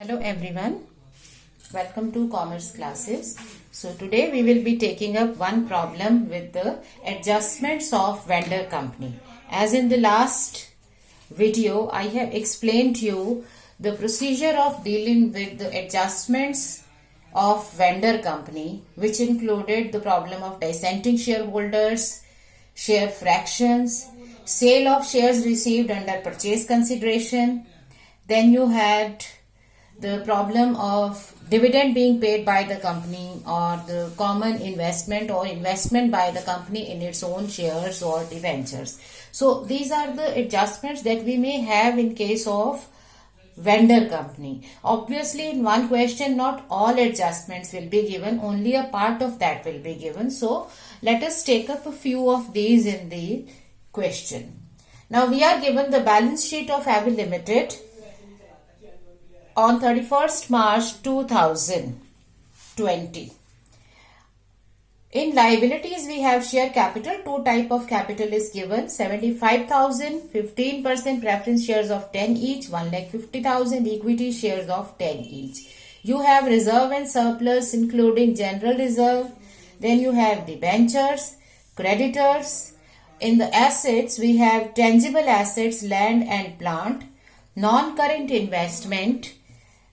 Hello everyone, welcome to commerce classes. So today we will be taking up one problem with the adjustments of vendor company. As in the last video I have explained to you the procedure of dealing with the adjustments of vendor company, which included the problem of dissenting shareholders, share fractions, sale of shares received under purchase consideration. Then you had the problem of dividend being paid by the company, or the common investment or investment by the company in its own shares or debentures. So these are the adjustments that we may have in case of vendor company. Obviously in one question not all adjustments will be given, only a part of that will be given. So let us take up a few of these in the question. Now we are given the balance sheet of Avi Limited on 31st March 2020. In liabilities, we have share capital. Two type of capital is given: 75,000, 15% preference shares of 10 each, 1,50,000 equity shares of 10 each. You have reserve and surplus, including general reserve. Then you have debentures, creditors. In the assets, we have tangible assets, land and plant, non-current investment.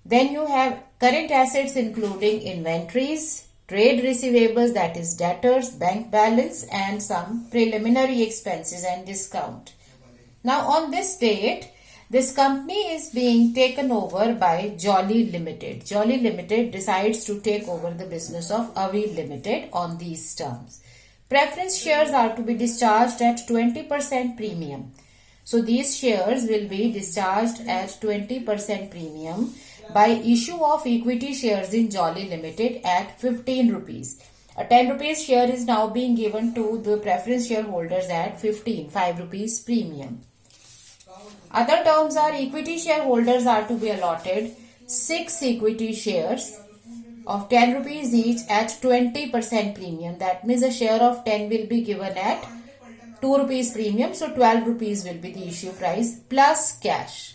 Then you have current assets including inventories, trade receivables, that is debtors, bank balance, and some preliminary expenses and discount. Now on this date, this company is being taken over by Jolly Limited. Jolly Limited decides to take over the business of Avi Limited on these terms. Preference shares are to be discharged at 20% premium. So these shares will be discharged at 20% premium by issue of equity shares in Jolly Limited at 15 rupees. A 10 rupees share is now being given to the preference shareholders at 5 rupees premium. Other terms are equity shareholders are to be allotted 6 equity shares of 10 rupees each at 20% premium. That means a share of 10 will be given at 2 rupees premium. So 12 rupees will be the issue price plus cash.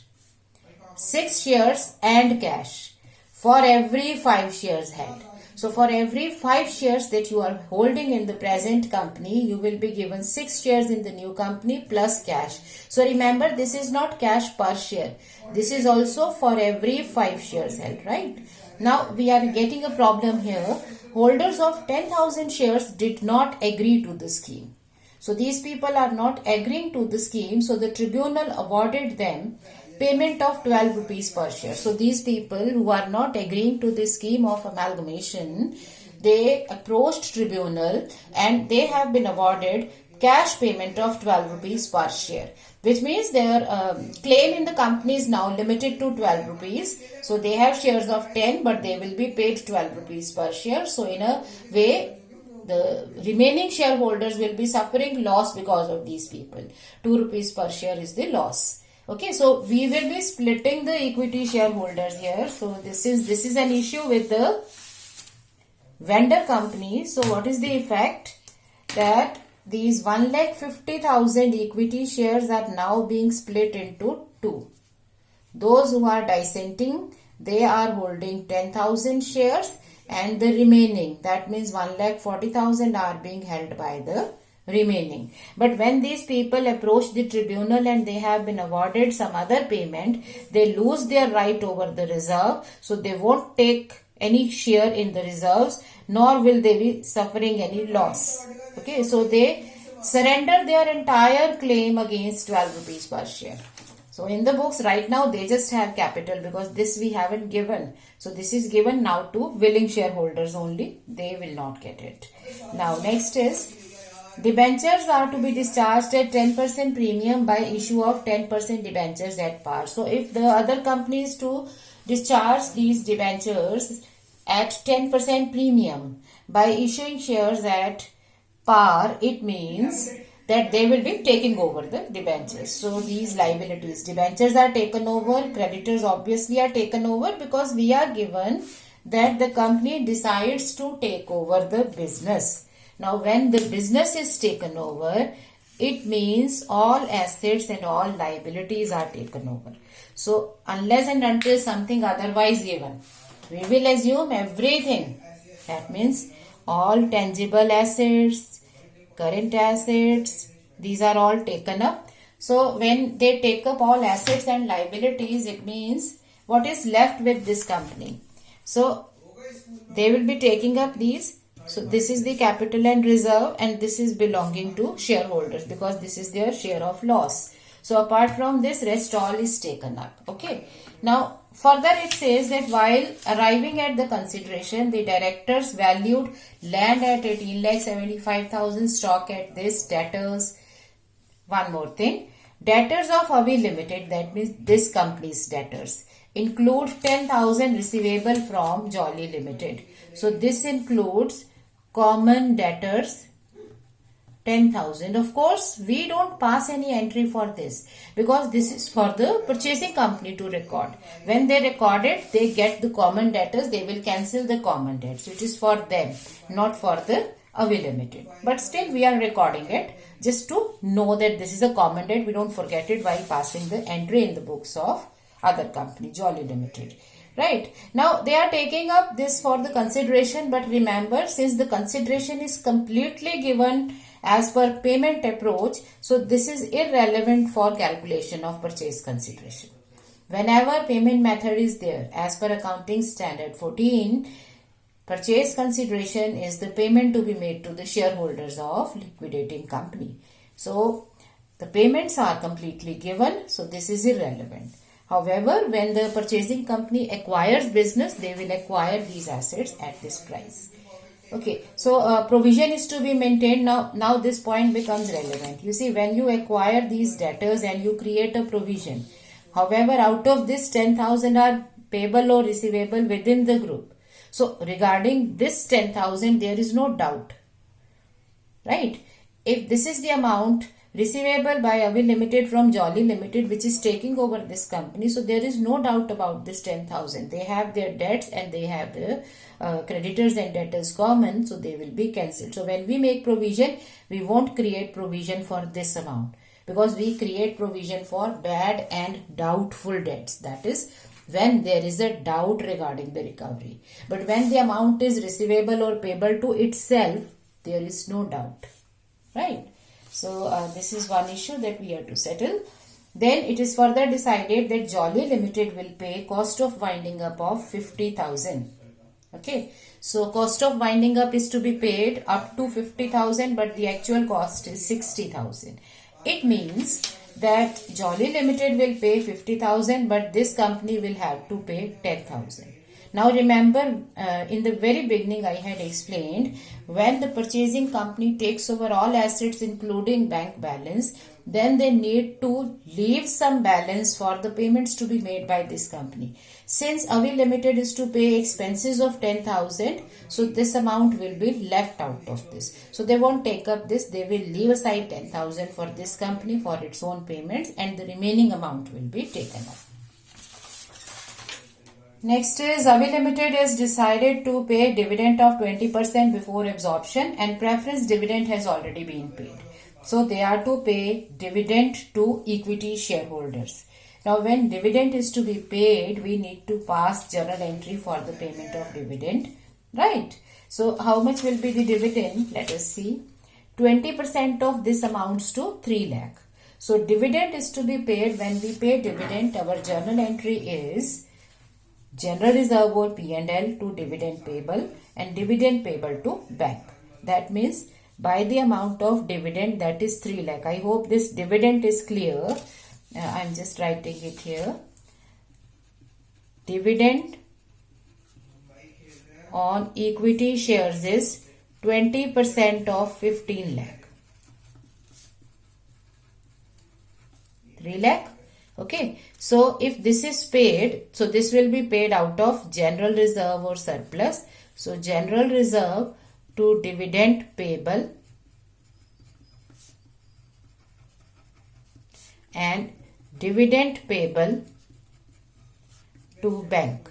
6 shares and cash for every 5 shares held. So for every 5 shares that you are holding in the present company, you will be given 6 shares in the new company plus cash. So remember, this is not cash per share. This is also for every 5 shares held, right? Now we are getting a problem here. Holders of 10,000 shares did not agree to the scheme. So these people are not agreeing to the scheme. So the tribunal awarded them payment of 12 rupees per share. So these people who are not agreeing to the scheme of amalgamation, they approached tribunal and they have been awarded cash payment of 12 rupees per share, which means their claim in the company is now limited to 12 rupees. So they have shares of 10 but they will be paid 12 rupees per share. So in a way, the remaining shareholders will be suffering loss because of these people. 2 rupees per share is the loss. Okay, so we will be splitting the equity shareholders here. So this is an issue with the vendor company. So what is the effect? That these 1,50,000 equity shares are now being split into 2. Those who are dissenting, they are holding 10,000 shares, and the remaining, that means 1,40,000 are being held by the remaining. But when these people approach the tribunal and they have been awarded some other payment, they lose their right over the reserve. So they won't take any share in the reserves, nor will they be suffering any loss. Okay, so they surrender their entire claim against 12 rupees per share. So in the books right now they just have capital because this we haven't given. So this is given now to willing shareholders only. They will not get it. Now next is debentures are to be discharged at 10% premium by issue of 10% debentures at par. So if the other company is to discharge these debentures at 10% premium by issuing shares at par, it means that they will be taking over the debentures. So these liabilities, debentures are taken over, creditors obviously are taken over because we are given that the company decides to take over the business. Now when the business is taken over, it means all assets and all liabilities are taken over. So unless and until something otherwise given, we will assume everything. That means all tangible assets, current assets, these are all taken up. So when they take up all assets and liabilities, it means what is left with this company. So they will be taking up these. So this is the capital and reserve, and this is belonging to shareholders because this is their share of loss. So apart from this, rest all is taken up. Okay. Now further it says that while arriving at the consideration, the directors valued land at 18,75,000, stock at this, debtors. One more thing, debtors of Avi Limited, that means this company's debtors, include 10,000 receivable from Jolly Limited. So this includes common debtors 10,000. Of course, we don't pass any entry for this because this is for the purchasing company to record. When they record it, they get the common debtors. They will cancel the common debts. It is for them, not for the Avi Limited. But still, we are recording it just to know that this is a common debt. We don't forget it while passing the entry in the books of other company, Jolly Limited. Right. Now, they are taking up this for the consideration. But remember, since the consideration is completely given as per payment approach, so this is irrelevant for calculation of purchase consideration. Whenever payment method is there, as per accounting standard 14, purchase consideration is the payment to be made to the shareholders of liquidating company. So the payments are completely given, so this is irrelevant. However, when the purchasing company acquires business, they will acquire these assets at this price. Okay, so provision is to be maintained. Now this point becomes relevant. You see, when you acquire these debtors and you create a provision, however, out of this 10,000 are payable or receivable within the group. So regarding this 10,000, there is no doubt, right? If this is the amount receivable by Avi Limited from Jolly Limited, which is taking over this company, so there is no doubt about this 10,000. They have their debts and they have the creditors and debtors common, so they will be cancelled. So when we make provision, we won't create provision for this amount because we create provision for bad and doubtful debts. That is when there is a doubt regarding the recovery. But when the amount is receivable or payable to itself, there is no doubt, right? So this is one issue that we have to settle. Then it is further decided that Jolly Limited will pay cost of winding up of 50,000. Okay. So cost of winding up is to be paid up to 50,000, but the actual cost is 60,000. It means that Jolly Limited will pay 50,000, but this company will have to pay 10,000. Now remember, in the very beginning I had explained, when the purchasing company takes over all assets including bank balance, then they need to leave some balance for the payments to be made by this company. Since Avi Limited is to pay expenses of 10,000, so this amount will be left out of this. So they won't take up this, they will leave aside 10,000 for this company for its own payments, and the remaining amount will be taken up. Next is Avi Limited has decided to pay dividend of 20% before absorption, and preference dividend has already been paid. So they are to pay dividend to equity shareholders. Now when dividend is to be paid, we need to pass journal entry for the payment of dividend, right? So how much will be the dividend? Let us see. 20% of this amounts to 3 lakh. So dividend is to be paid. When we pay dividend, our journal entry is general reserve or P&L to dividend payable and dividend payable to bank. That means by the amount of dividend, that is 3 lakh. I hope this dividend is clear. I am just writing it here. Dividend on equity shares is 20% of 15 lakh. 3 lakh. Okay, so if this is paid, so this will be paid out of general reserve or surplus. So general reserve to dividend payable and dividend payable to bank.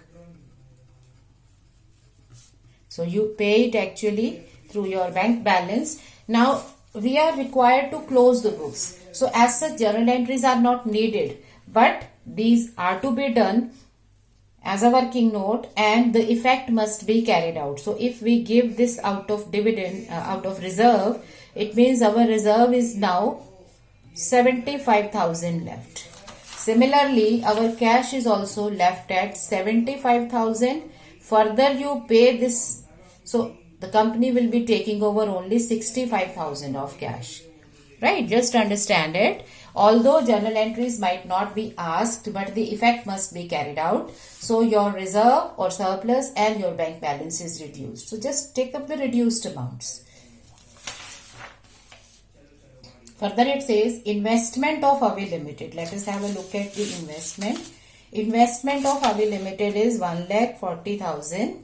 So you pay it actually through your bank balance. Now we are required to close the books. So as such, journal entries are not needed, but these are to be done as a working note, and the effect must be carried out. So if we give this out of dividend, out of reserve, it means our reserve is now 75,000 left. Similarly, our cash is also left at 75,000. Further you pay this, so the company will be taking over only 65,000 of cash. Right, just understand it. Although journal entries might not be asked, but the effect must be carried out. So your reserve or surplus and your bank balance is reduced. So just take up the reduced amounts. Further it says investment of Avi Limited. Let us have a look at the investment. Investment of Avi Limited is 1,40,000.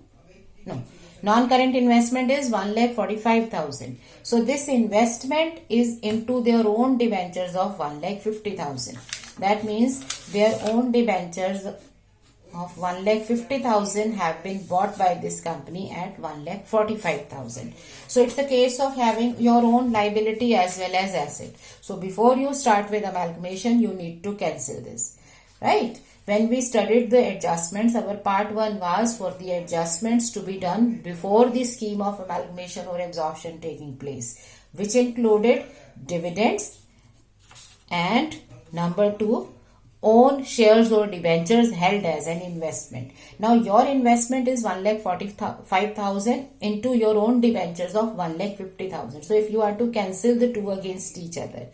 No. Non-current investment is 1,45,000. So this investment is into their own debentures of 1,50,000. That means their own debentures of 1,50,000 have been bought by this company at 1,45,000. So it's a case of having your own liability as well as asset. So before you start with amalgamation, you need to cancel this, right? When we studied the adjustments, our part 1 was for the adjustments to be done before the scheme of amalgamation or absorption taking place, which included dividends and number 2, own shares or debentures held as an investment. Now your investment is 1,45,000 into your own debentures of 1,50,000. So if you are to cancel the two against each other,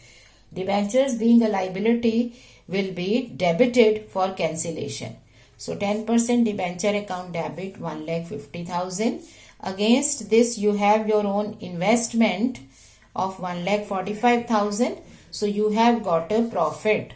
debentures being a liability will be debited for cancellation. So 10% debenture account debit 1,50,000. Against this you have your own investment of 1,45,000. So you have got a profit.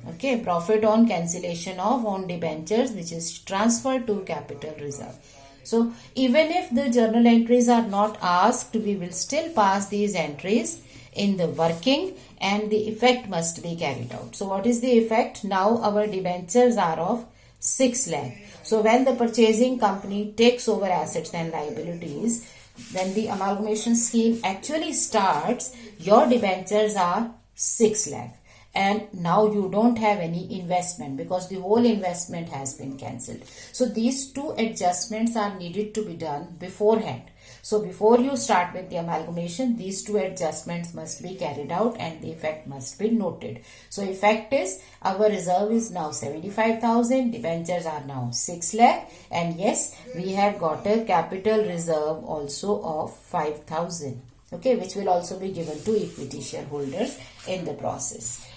Okay, profit on cancellation of own debentures, which is transferred to capital reserve. So even if the journal entries are not asked, we will still pass these entries in the working, and the effect must be carried out. So what is the effect? Now our debentures are of 6 lakh. So when the purchasing company takes over assets and liabilities, when the amalgamation scheme actually starts, your debentures are 6 lakh. And now you don't have any investment because the whole investment has been cancelled. So these two adjustments are needed to be done beforehand. So before you start with the amalgamation, these two adjustments must be carried out and the effect must be noted. So effect is our reserve is now 75,000, debentures are now 6 lakh, and yes, we have got a capital reserve also of 5,000. Okay, which will also be given to equity shareholders in the process.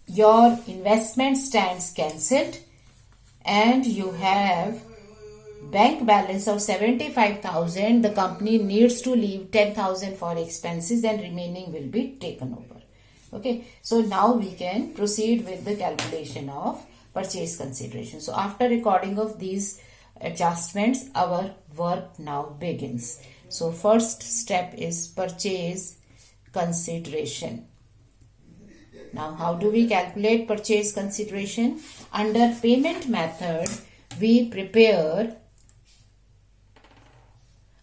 Your investment stands cancelled and you have bank balance of 75,000. The company needs to leave 10,000 for expenses and remaining will be taken over. Okay, so now we can proceed with the calculation of purchase consideration. So after recording of these adjustments, our work now begins. So first step is purchase consideration. Now how do we calculate purchase consideration? Under payment method, we prepare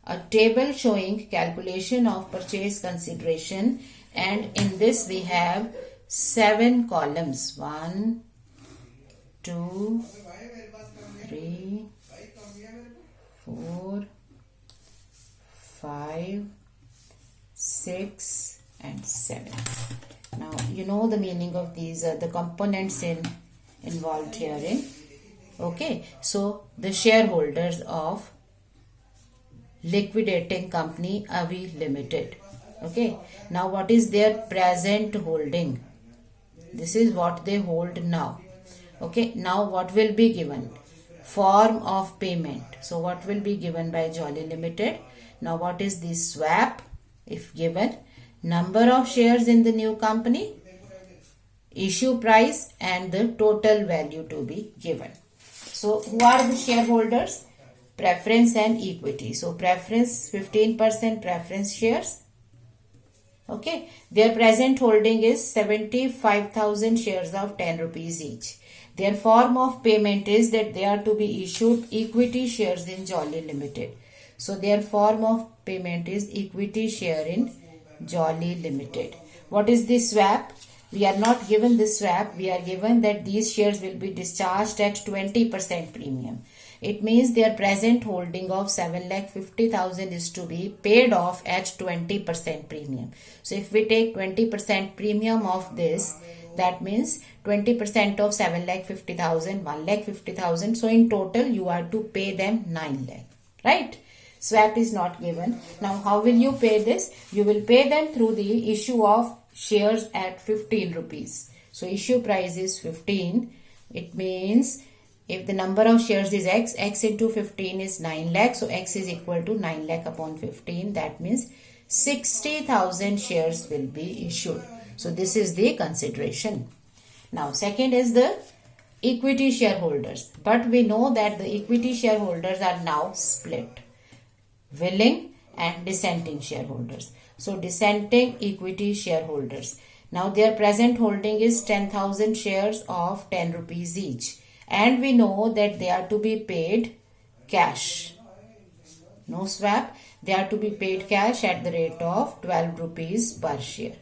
a table showing calculation of purchase consideration, and in this we have 7 columns. 1, 2, 3, 4, 5, 6 and 7. Now you know the meaning of these, the components involved herein. Okay, so the shareholders of liquidating company Avi Limited. Okay, now what is their present holding? This is what they hold now. Okay, now what will be given? Form of payment. So what will be given by Jolly Limited? Now what is the swap if given? Number of shares in the new company, issue price and the total value to be given. So who are the shareholders? Preference and equity. So preference 15% preference shares. Okay, their present holding is 75,000 shares of 10 rupees each. Their form of payment is that they are to be issued equity shares in Jolly Limited. So their form of payment is equity share in Jolly Limited. What is the swap? We are not given the swap. We are given that these shares will be discharged at 20% premium. It means their present holding of 7,50,000 is to be paid off at 20% premium. So if we take 20% premium of this, that means 20% of 7,50,000, 1,50,000. So in total you are to pay them 9 lakh, right? Swap is not given. Now how will you pay this? You will pay them through the issue of shares at 15 rupees. So issue price is 15. It means if the number of shares is X, X into 15 is 9 lakh. So X is equal to 9 lakh upon 15. That means 60,000 shares will be issued. So this is the consideration. Now second is the equity shareholders. But we know that the equity shareholders are now split. Willing and dissenting shareholders. So dissenting equity shareholders. Now their present holding is 10,000 shares of 10 rupees each. And we know that they are to be paid cash. No swap. They are to be paid cash at the rate of 12 rupees per share.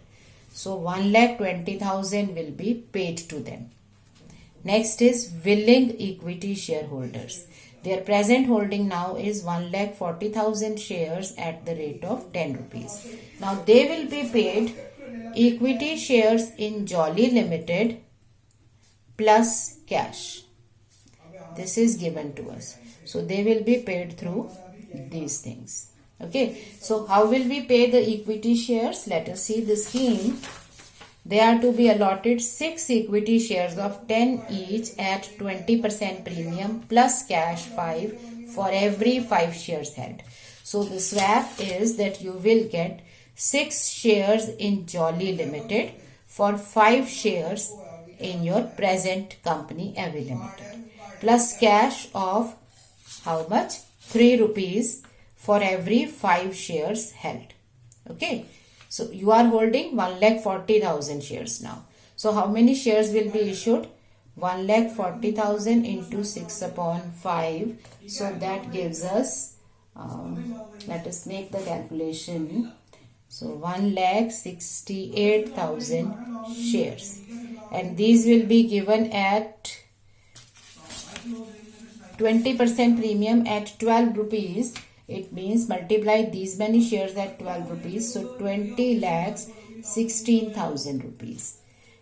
So 1,20,000 will be paid to them. Next is willing equity shareholders. Their present holding now is 1,40,000 shares at the rate of 10 rupees. Now they will be paid equity shares in Jolly Limited plus cash. This is given to us. So they will be paid through these things. Okay. So how will we pay the equity shares? Let us see the scheme. They are to be allotted 6 equity shares of 10 each at 20% premium plus cash 5 for every 5 shares held. So the swap is that you will get 6 shares in Jolly Limited for 5 shares in your present company Avi Limited. Plus cash of how much? 3 rupees for every 5 shares held. Okay. So you are holding 1,40,000 shares now. So how many shares will be issued? 1,40,000 into 6 upon 5. So that gives us, let us make the calculation. So 1,68,000 shares. And these will be given at 20% premium at 12 rupees. It means multiply these many shares at 12 rupees. So 20 lakhs 16,000 rupees.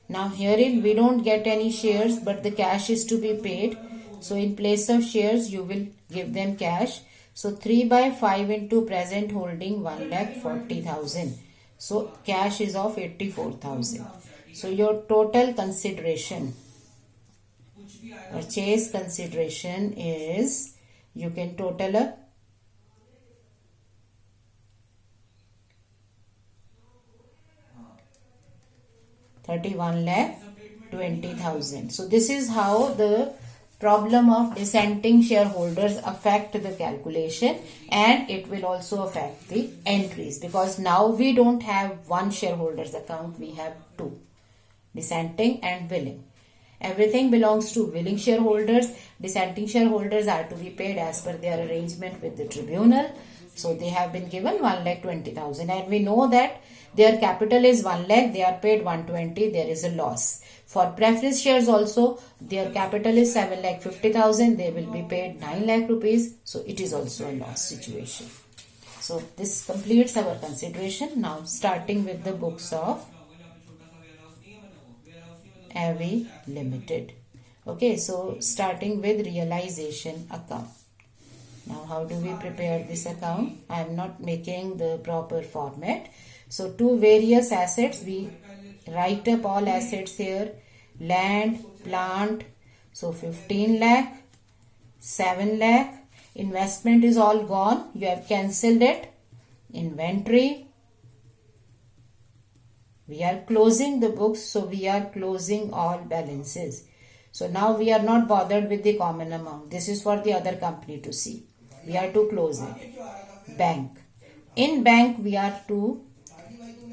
Now herein we don't get any shares, but the cash is to be paid. So in place of shares you will give them cash. So 3 by 5 into present holding 1,40,000. So cash is of 84,000. So your total consideration, purchase consideration is, you can total up 31,20,000. So this is how the problem of dissenting shareholders affect the calculation, and it will also affect the entries, because now we don't have one shareholders account, we have two, dissenting and willing. Everything belongs to willing shareholders. Dissenting shareholders are to be paid as per their arrangement with the tribunal. So they have been given 1,20,000, and we know that their capital is 1 lakh, they are paid 120, there is a loss. For preference shares also, their capital is 7,50,000, they will be paid 9 lakh rupees. So it is also a loss situation. So this completes our consideration. Now starting with the books of Avi Limited. Okay, so starting with realization account. Now how do we prepare this account? I am not making the proper format. So to various assets, we write up all assets here. Land, plant, so 15 lakh, 7 lakh. Investment is all gone. You have cancelled it. Inventory. We are closing the books, so we are closing all balances. So now we are not bothered with the common amount. This is for the other company to see. We are to close it. Bank. In bank, we are to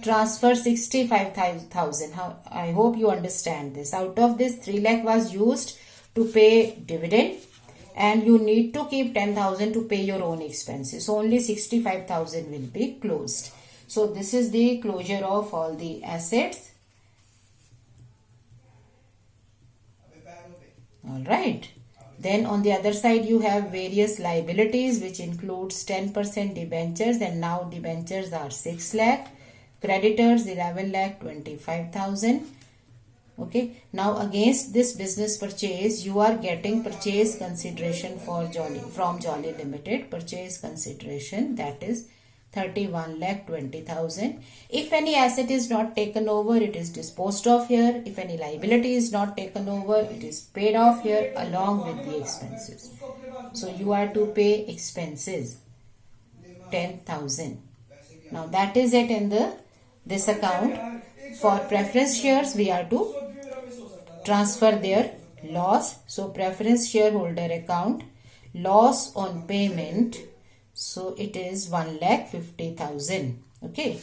transfer 65,000. I hope you understand this. Out of this, 3 lakh was used to pay dividend, and you need to keep 10,000 to pay your own expenses. So only 65,000 will be closed. So this is the closure of all the assets. All right. Then on the other side you have various liabilities, which includes 10% debentures, and now debentures are 6 lakh. Creditors 11 lakh 25,000. Okay. Now against this business purchase, you are getting purchase consideration for from Jolly Limited. Purchase consideration, that is 31 lakh 20,000. If any asset is not taken over, it is disposed of here. If any liability is not taken over, it is paid off here along with the expenses. So you are to pay expenses 10,000. Now that is it in this account. For preference shares, we are to transfer their loss. So preference shareholder account, loss on payment. So it is 1,50,000. Okay.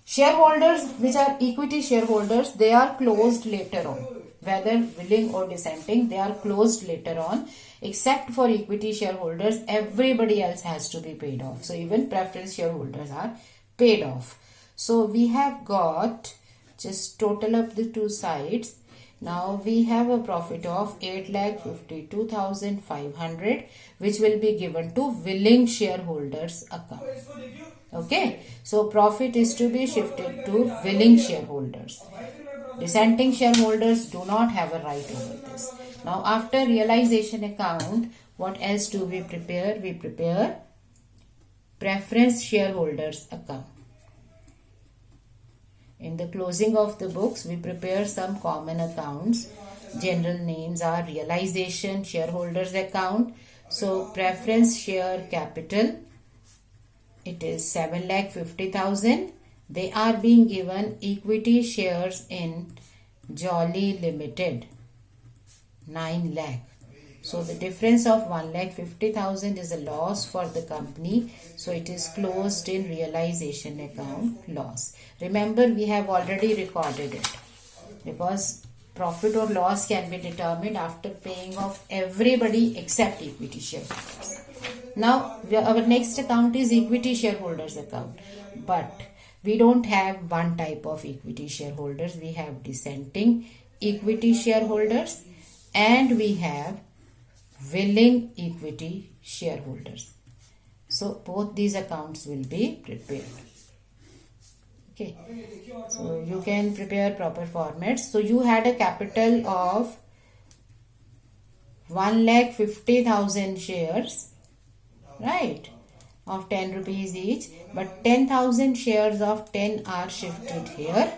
Shareholders which are equity shareholders, they are closed later on. Whether willing or dissenting, they are closed later on. Except for equity shareholders, everybody else has to be paid off. So even preference shareholders are paid off. So we have got, just total up the two sides. Now we have a profit of 8,52,500, which will be given to willing shareholders account. Okay. So profit is to be shifted to willing shareholders. Dissenting shareholders do not have a right over this. Now after realization account, what else do we prepare? We prepare preference shareholders account. In the closing of the books, we prepare some common accounts. General names are realization shareholders account. So preference share capital, it is 7,50,000. They are being given equity shares in Jolly Limited, 9 lakh. So the difference of 1,50,000 is a loss for the company. So it is closed in realization account loss. Remember, we have already recorded it because profit or loss can be determined after paying off everybody except equity shareholders. Now our next account is equity shareholders account. But we don't have one type of equity shareholders. We have dissenting equity shareholders and we have willing equity shareholders. So both these accounts will be prepared. Okay. So you can prepare proper formats. So you had a capital of 1,50,000 shares, right, of 10 rupees each, but 10,000 shares of 10 are shifted here,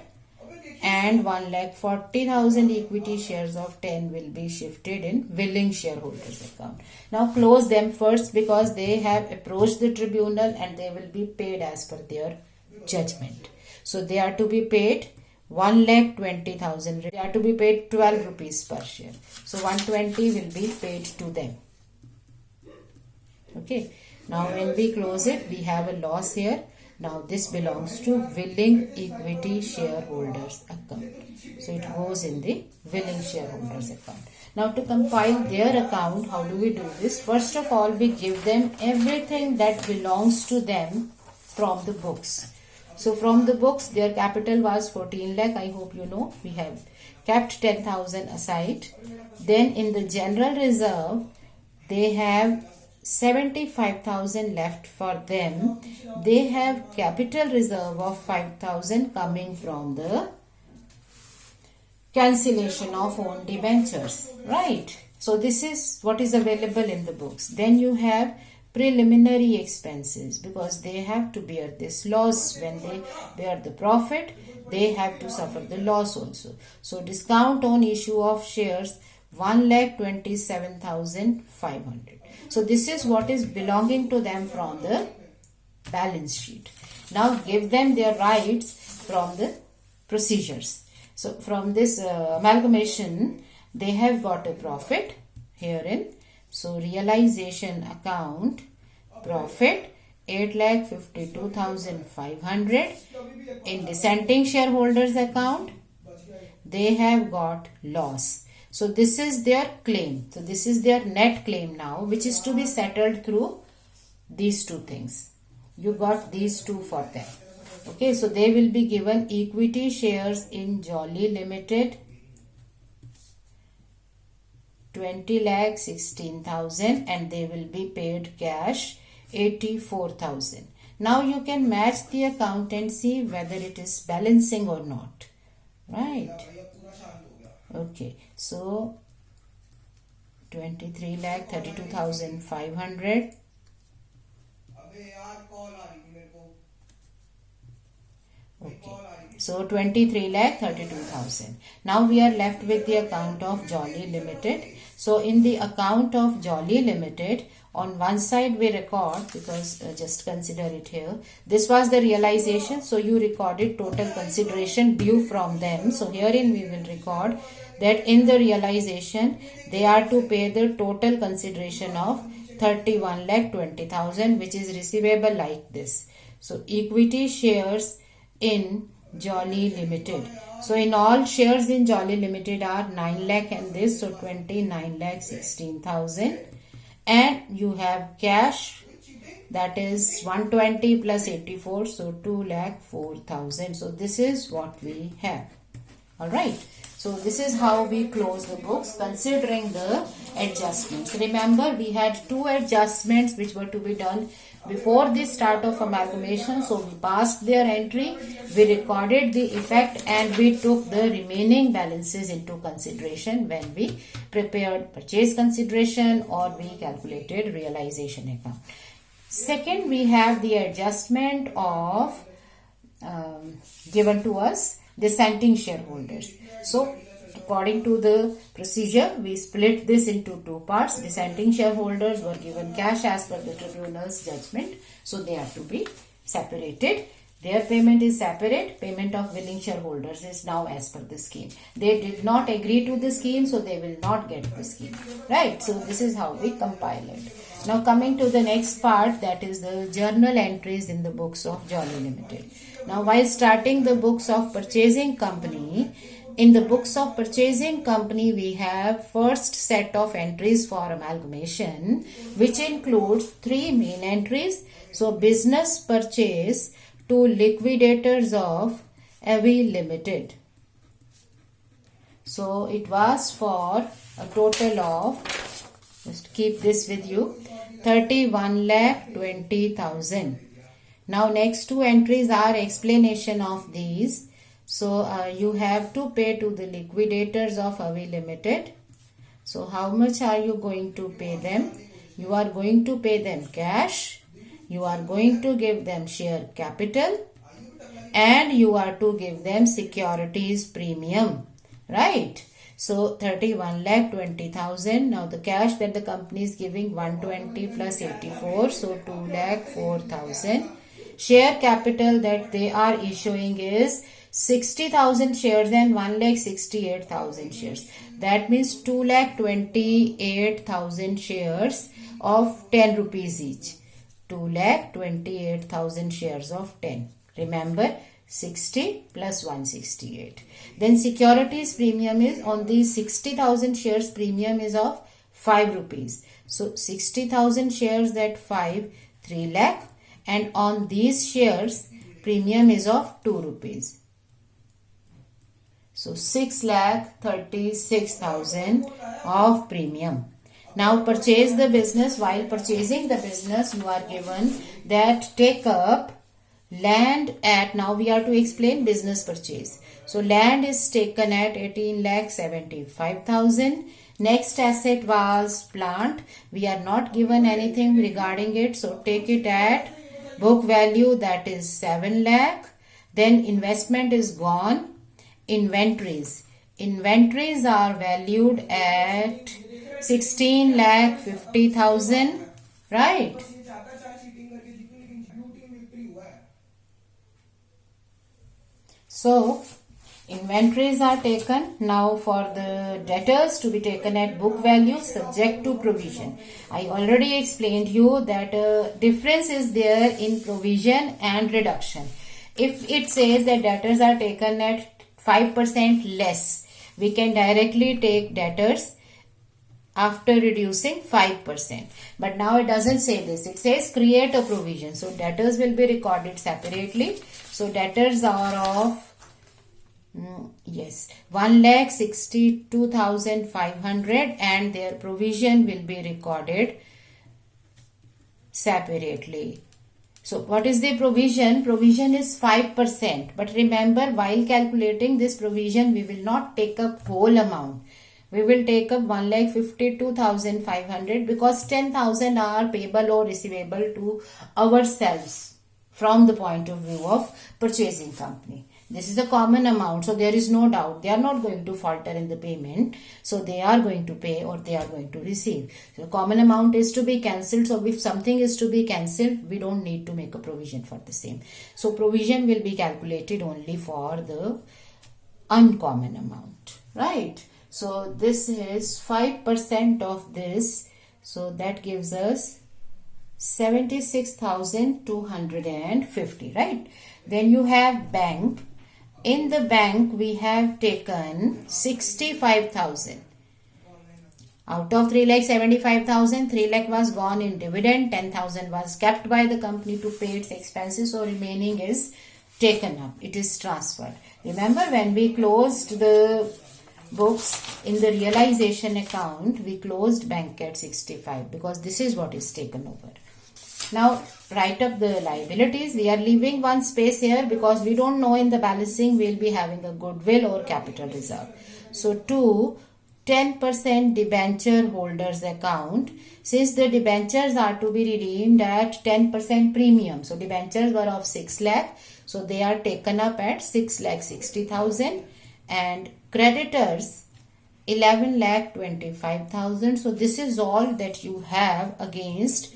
and 1,40,000 equity shares of 10 will be shifted in willing shareholders account. Now close them first because they have approached the tribunal and they will be paid as per their judgment. So they are to be paid 1,20,000. They are to be paid 12 rupees per share. So 120 will be paid to them. Okay. Now when we close it, we have a loss here. Now this belongs to willing equity shareholders account. So it goes in the willing shareholders account. Now to compile their account, how do we do this? First of all, we give them everything that belongs to them from the books. So from the books, their capital was 14 lakh. I hope you know. We have kept 10,000 aside. Then in the general reserve, they have 75,000 left for them. They have capital reserve of 5,000 coming from the cancellation of own debentures, right? So this is what is available in the books. Then you have preliminary expenses because they have to bear this loss. When they bear the profit, they have to suffer the loss also. So discount on issue of shares 1,27,500. So this is what is belonging to them from the balance sheet. Now give them their rights from the procedures. So from this amalgamation, they have got a profit herein. So realization account profit 8,52,500. In dissenting shareholders account, they have got loss. So this is their claim. So this is their net claim now, which is to be settled through these two things. You got these two for them. Okay, so they will be given equity shares in Jolly Limited, 20,16,000, and they will be paid cash 84,000. Now you can match the account and see whether it is balancing or not. Right? Okay, so 23,32,500. Okay, so 23,32,000. Now we are left with the account of Jolly Limited. So in the account of Jolly Limited, on one side we record, because just consider it here, this was the realization, so you recorded total consideration due from them. So herein we will record that in the realization they are to pay the total consideration of 31,20,000, which is receivable like this. So equity shares in Jolly Limited. So in all, shares in Jolly Limited are 9 lakh and this, so 29,16,000. And you have cash, that is 120 plus 84, so 2,04,000. So this is what we have. Alright. So this is how we close the books considering the adjustments. Remember, we had 2 adjustments which were to be done before the start of amalgamation. So we passed their entry, we recorded the effect, and we took the remaining balances into consideration when we prepared purchase consideration or we calculated realization account. Second, we have the adjustment of given to us dissenting shareholders. So according to the procedure, we split this into 2 parts. Dissenting shareholders were given cash as per the tribunal's judgment, so they have to be separated. Their payment is separate. Payment of willing shareholders is now as per the scheme. They did not agree to the scheme, so they will not get the scheme. Right? So this is how we compile it. Now coming to the next part, that is the journal entries in the books of Jolly Limited. Now while starting the books of purchasing company, in the books of purchasing company, we have first set of entries for amalgamation, which includes 3 main entries. So business purchase to liquidators of Avi Limited. So it was for a total of, just keep this with you, 31,20,000. Now next 2 entries are explanation of these. So you have to pay to the liquidators of Avi Limited. So how much are you going to pay them? You are going to pay them cash. You are going to give them share capital. And you are to give them securities premium. Right? So 31,20,000. Now the cash that the company is giving 120 plus 84. So 2,04,000. Share capital that they are issuing is 60,000 shares and 1,68,000 shares. That means 2,28,000 shares of 10 rupees each. 2,28,000 shares of 10. Remember, 60 plus 168. Then securities premium is on the 60,000 shares, premium is of 5 rupees. So 60,000 shares at 5, 3 lakh. And on these shares, premium is of 2 rupees. So 6,36,000 of premium. Now purchase the business. While purchasing the business, you are given that take up land at, now we are to explain business purchase. So land is taken at 18,75,000. Next asset was plant. We are not given anything regarding it. So take it at book value, that is 7 lakh. Then investment is gone. Inventories. Inventories are valued at 16,50,000. Right? So inventories are taken. Now for the debtors to be taken at book value subject to provision. I already explained you that difference is there in provision and reduction. If it says that debtors are taken at 5% less, we can directly take debtors after reducing 5%. But now it doesn't say this. It says create a provision. So debtors will be recorded separately. So debtors are of 1,62,500 and their provision will be recorded separately. So what is the provision? Provision is 5%. But remember, while calculating this provision, we will not take up whole amount. We will take up 1,52,500 because 10,000 are payable or receivable to ourselves from the point of view of purchasing company. This is a common amount, so there is no doubt. They are not going to falter in the payment. So they are going to pay or they are going to receive. So the common amount is to be cancelled. So if something is to be cancelled, we don't need to make a provision for the same. So provision will be calculated only for the uncommon amount, right? So this is 5% of this. So that gives us 76,250, right? Then you have bank. In the bank, we have taken 65,000. Out of 3,75,000, 3 lakh was gone in dividend, 10,000 was kept by the company to pay its expenses, so remaining is taken up. It is transferred. Remember, when we closed the books in the realization account, we closed bank at 65 because this is what is taken over. Now write up the liabilities. We are leaving one space here because we don't know in the balancing we will be having a goodwill or capital reserve. So to 10% debenture holders account, since the debentures are to be redeemed at 10% premium. So debentures were of 6 lakh. So they are taken up at 6,60,000 and creditors 11,25,000. So this is all that you have against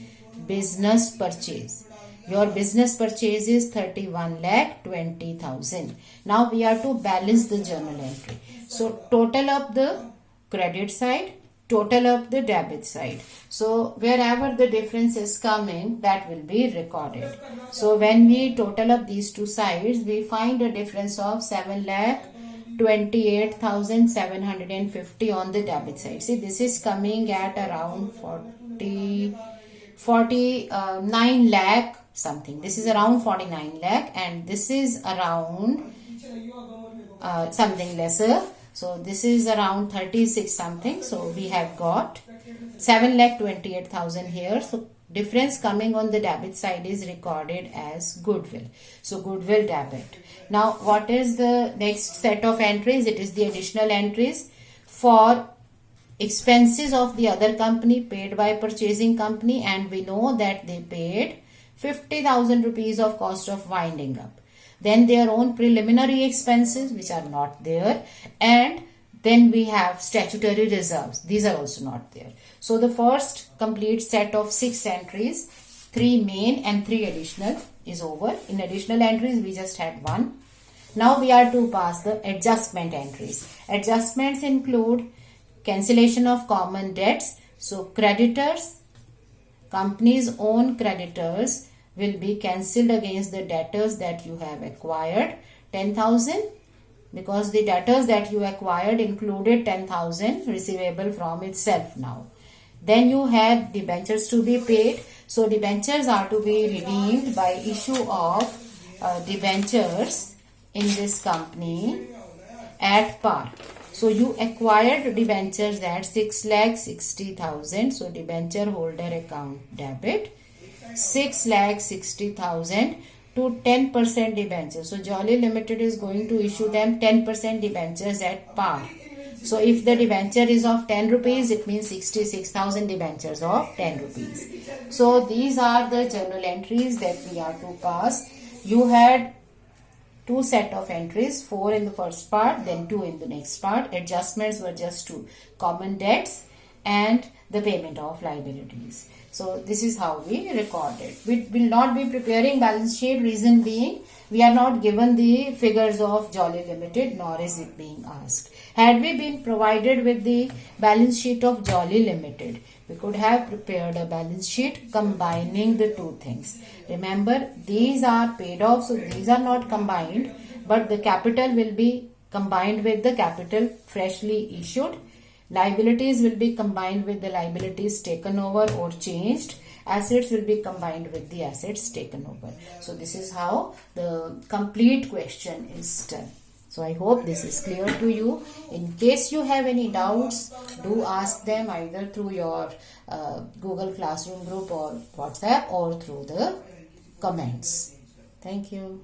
business purchase. Your business purchase is 31,20,000. Now we are to balance the journal entry. So total up the credit side, total up the debit side. So wherever the difference is coming, that will be recorded. So when we total up these two sides, we find a difference of 7,28,750 on the debit side. See, this is coming at around 49 lakh something. This is around 49 lakh and this is around something lesser. So this is around 36 something. So we have got 7,28,000 here. So difference coming on the debit side is recorded as goodwill. So goodwill debit. Now what is the next set of entries? It is the additional entries for expenses of the other company paid by purchasing company, and we know that they paid 50,000 rupees of cost of winding up. Then their own preliminary expenses which are not there, and then we have statutory reserves. These are also not there. So the first complete set of 6 entries, 3 main and 3 additional is over. In additional entries we just had 1. Now we are to pass the adjustment entries. Adjustments include cancellation of common debts. So creditors, company's own creditors will be cancelled against the debtors that you have acquired. 10,000 because the debtors that you acquired included 10,000 receivable from itself now. Then you have debentures to be paid. So debentures are to be redeemed by issue of debentures in this company at par. So you acquired debentures at 6,60,000. So debenture holder account debit 6,60,000 to 10% debentures. So Jolly Limited is going to issue them 10% debentures at par. So if the debenture is of 10 rupees, it means 66,000 debentures of 10 rupees. So these are the journal entries that we are to pass. You had 2 set of entries, 4 in the first part, then 2 in the next part. Adjustments were just 2, common debts and the payment of liabilities. So this is how we record it. We will not be preparing balance sheet, reason being we are not given the figures of Jolly Limited, nor is it being asked. Had we been provided with the balance sheet of Jolly Limited, we could have prepared a balance sheet combining the 2 things. Remember, these are paid off, so these are not combined, but the capital will be combined with the capital freshly issued. Liabilities will be combined with the liabilities taken over or changed. Assets will be combined with the assets taken over. So this is how the complete question is done. So I hope this is clear to you. In case you have any doubts, do ask them either through your Google Classroom group or WhatsApp or through the comments. Thank you.